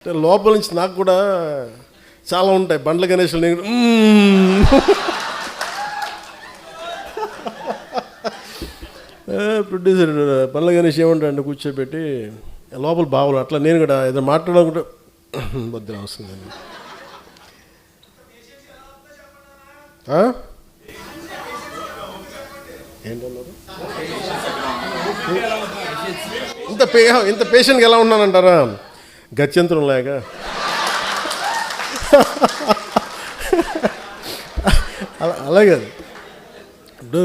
అంటే లోపల నుంచి నాకు కూడా చాలా ఉంటాయి. బండ్ల గణేష్లు నేను ప్రొడ్యూసర్ బండ్ల గణేష్ ఏమంటాడు కూర్చోబెట్టి లోపల బావులు అట్లా నేను కూడా ఏదో మాట్లాడాలనుకుంటే బద్దలు వస్తుందండి. ఏంటన్నారు? ఇంత పేషెంట్గా ఎలా ఉన్నానంటారా? గత్యంతరం లేక అలాగే ఇప్పుడు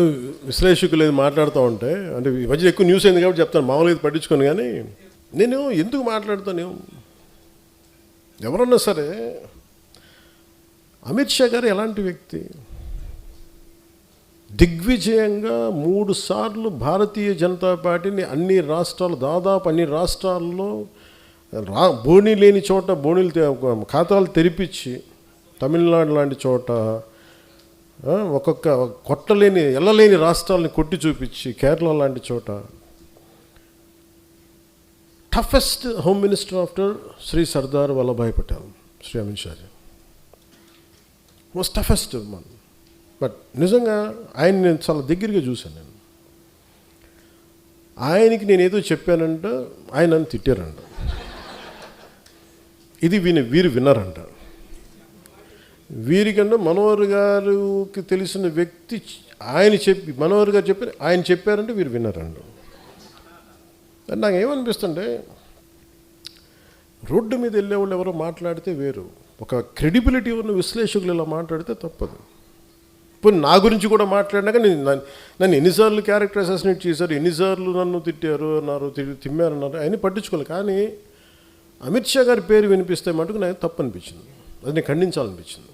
విశ్లేషకులు ఏది మాట్లాడుతూ ఉంటే అంటే ఈ మధ్య ఎక్కువ న్యూస్ అయింది కాబట్టి చెప్తాను, మామూలుగా ఇది పట్టించుకోను. కానీ నేను ఎందుకు మాట్లాడుతాను, ఎవరన్నా సరే అమిత్ షా గారు ఎలాంటి వ్యక్తి? దిగ్విజయంగా 3 సార్లు భారతీయ జనతా పార్టీని అన్ని రాష్ట్రాలు, దాదాపు అన్ని రాష్ట్రాల్లో బోణీ లేని చోట బోణీలు ఖాతాలు తెరిపించి, తమిళనాడు లాంటి చోట ఒక్కొక్క కొట్టలేని ఎల్లలేని రాష్ట్రాలని కొట్టి చూపించి, కేరళ లాంటి చోట toughest home minister after Shri Sardar Vallabhbhai Patel, Shri Amit Shahji was toughest man. But నిజంగా ఆయన నేను చాలా దగ్గరగా చూశాను. నేను ఆయనకి నేను ఏదో చెప్పానంట, ఆయన నన్ను తిట్టారంట. ఇది వీరు విన్నారంట. వీరికన్నా మనోహర్ గారికి తెలిసిన వ్యక్తి మనోహర్ గారు చెప్పి ఆయన చెప్పారంటే వీరు విన్నారంట. నాకు ఏమనిపిస్తుంటే, రోడ్డు మీద వెళ్ళేవాళ్ళు ఎవరో మాట్లాడితే వేరు, ఒక క్రెడిబిలిటీ ఉన్న విశ్లేషకులు ఇలా మాట్లాడితే తప్పదు. ఇప్పుడు నా గురించి కూడా మాట్లాడినాక నన్ను ఎన్నిసార్లు క్యారెక్టర్ అసాసినేట్ చేశారు, ఎన్నిసార్లు నన్ను తిట్టారు అన్నారు, తిమ్మారన్నారు, అవన్నీ పట్టించుకోవాలి. కానీ అమిత్ షా గారి పేరు వినిపిస్తే మటుకు నాకు తప్పు అనిపించింది, అది నేను ఖండించాలనిపించింది.